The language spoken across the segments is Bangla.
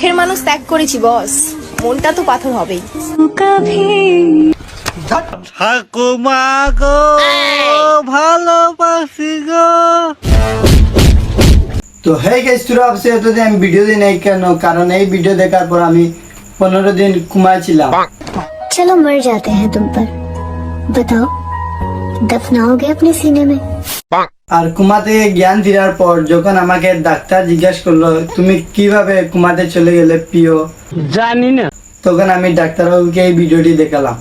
শখের মানুষ ত্যাগ করেছি বস, মনটা তো পাথর হবেই। ঠাকুমা গো ভালোবাসি গো। তো হে গাইস, তোরা ভাবছে এতদিন আমি ভিডিও দিই নাই কেন? কারণ এই ভিডিও দেখার পর আমি 15 দিন ঘুমায় ছিলাম। चलो मर जाते हैं तुम पर, बताओ दफनाओगे अपने सीने में? আর ঘুমাতে জ্ঞান ফেরার পর যখন আমাকে ডাক্তার জিজ্ঞাসা করলো তুমি কিভাবে ঘুমাতে চলে গেলে প্রিয়, জানি না। তখন আমি ডাক্তারবাবুকে এই ভিডিওটি দেখালাম।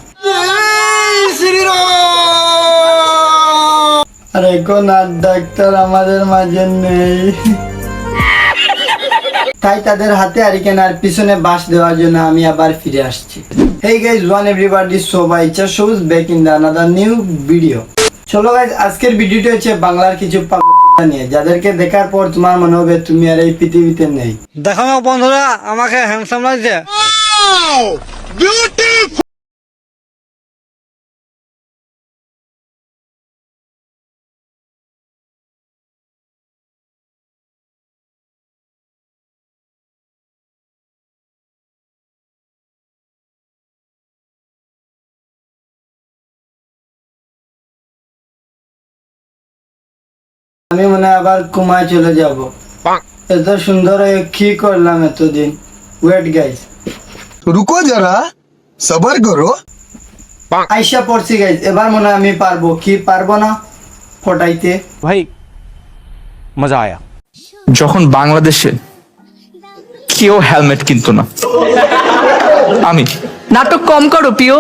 আর এখন আর ডাক্তার আমাদের মাঝে নেই, তাই তাদের হাতে আরিকেন আর পিছনে বাঁশ দেওয়ার জন্য আমি আবার ফিরে আসছি। Hey guys, one everybody, so by shows back in the another new video. চলো গাইজ, আজকের ভিডিওটি হচ্ছে বাংলার কিছু পাগল নিয়ে, যাদেরকে দেখার পর তোমার মনে হবে তুমি আর এই পৃথিবীতে নেই। দেখো না বন্ধুরা, আমাকে হ্যান্ডসাম লাগছে। আমি মনে হয় আবার কুমায় চলে যাব। এত সুন্দর হয়ে কি করলাম এতদিন। ওয়েট গাইজ, रुको जरा सबर करो। আইসা পড়ছি গাইজ, এবার মনে হয় আমি পারবো। কি পারবো না ফটাইতে? ভাই মজা আয়া। যখন বাংলাদেশে কেউ হেলমেট কিনতো না, আমি নাটক কম করো প্রিয়।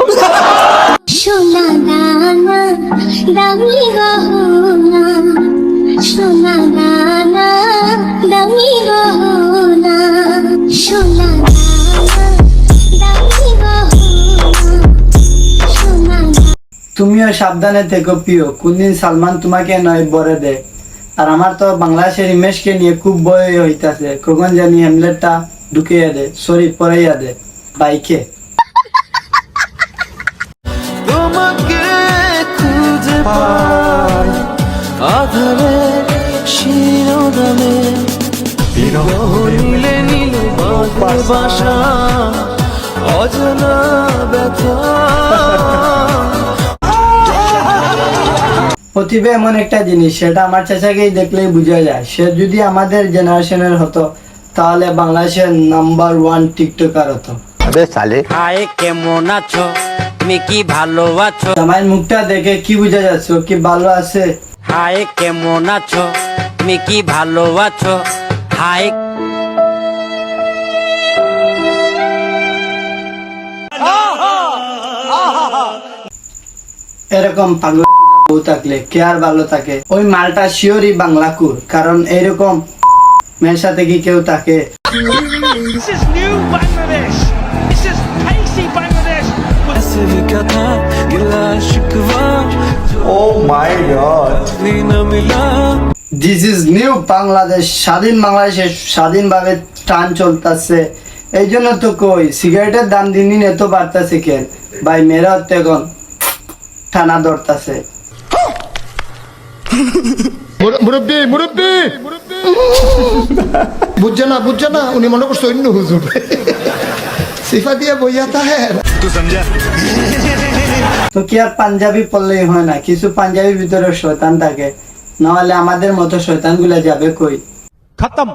সোনা দানা দামি গহনা, সোনা দানা দামি গহনা, সোনা দানা দামি গহনা, সোনা। তুমিও সাবধানে থেকো প্রিয়, কোনদিন সালমান তোমাকে নয় বরে দে। আর আমার তো বাংলাদেশের ইমেজকে নিয়ে খুব ভয় হইতাছে, কখন জানি হ্যামলেটটা ঢুকিয়ে দে, সরি পরাইয়া দে বাইকে। তোমাকে খুঁজে পাই আধারে শিরোনামে, নীলে নীলে বাসা অজানা ব্যথা। প্রতিভা এমন একটা জিনিস, সেটা আমার চাচাকেই দেখলেই বোঝা যায়। সে যদি আমাদের জেনারেশনের হতো তাহলে বাংলাদেশের নাম্বার 1 টিকটকার হতো। হাই কেমন আছো, তুমি কি ভালো আছো? আমার মুখটা দেখে কি বোঝা যাচ্ছে ও কি ভালো আছে? হাই কেমন আছো, তুমি কি ভালো আছো? হাই এরকম পাগল বউ থাকলে কে আর ভালো থাকে? ওই মালটা শিওরই বাংলা কুর, কারণ এইরকম মেয়ের সাথে কি কেউ থাকে? This is new Bangladesh. স্বাধীন বাংলাদেশে স্বাধীনভাবে টান চলতেছে। এই জন্য তো কই সিগারেটের দাম দিন দিন এত বাড়তেছে কেন ভাই? মেয়েরা তো এখন টানা ধরতেছে। মুরব্বি মুরব্বি বুঝছে না উনি মনে করছে অন্য হুজুর সিফা দিয়ে বইয়াতা হ্যাঁ। তো কি আর পাঞ্জাবি পড়লেই হয় না? কিছু পাঞ্জাবির ভিতরে শয়তান থাকে, নাহলে আমাদের মতো শয়তান গুলা যাবে কই? খতম।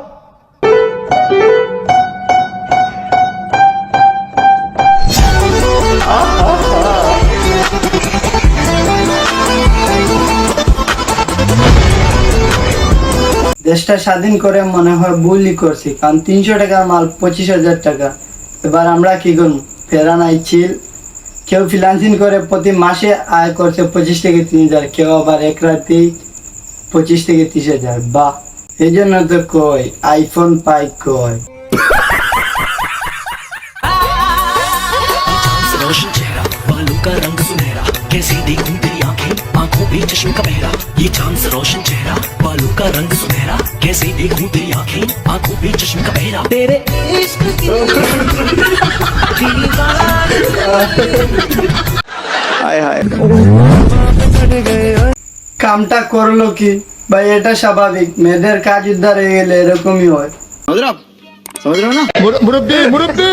দেশটা স্বাধীন করে মনে হয় ভুলই করছি, কারণ 300 টাকার মাল 25,000 টাকা। এবার আমরা কি করবো? ফেরা নাই চিল। কেউ ফ্রিল্যান্সিং করে প্রতি মাসে আয় করছে 25 থেকে 30,000, কেউ আবার এক রাতেই 25 থেকে 30,000। বাহ, এই জন্য তো কই আইফোন পাই কই। रोशन चेहरा, बालों का रंग सुनहरा, कैसी देखूं तेरी आंखें, आंखों पे चश्मे का पहरा। ये चांद सा रोशन चेहरा, बालों का रंग सुनहरा, कैसे देखूं तेरी आंखें, आंखों पे चश्मे का पहरा। तेरे इश्क की হায় হায়। কামটা করলো কি ভাই? এটা স্বাভাবিক, মেয়েদের কাজ উদ্ধার হয়ে গেলে এরকমই হয়। समझ रहे हो ना मुरब्बी मुरब्बी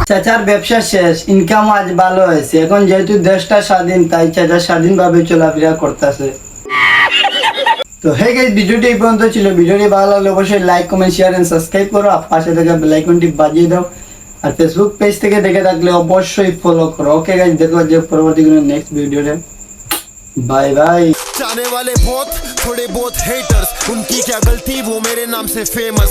চাচার ব্যবসা শেষ, ইনকাম আজ ভালো হয়েছে। এখন যেহেতু দেশটা স্বাধীন, তাই চাচা স্বাধীনভাবে চলাফেরা করতেছে। তো হে গাইস, ভিডিওটি এই পর্যন্ত ছিল। ভিডিওটি ভালো লাগলে অবশ্যই like, comment, share and subscribe করো। আর পাশে থাকা বেল আইকনটি বাজিয়ে দাও। আর ফেসবুক পেজ থেকে দেখে থাকলে অবশ্যই ফলো করো। ওকে গাইস, দেখো যে পরবর্তী কোনো নেক্সট ভিডিওতে। Bye bye. जाने वाले बहुत थोड़े बहुत हेटर्स, उनकी क्या गलती वो मेरे नाम से फेमस।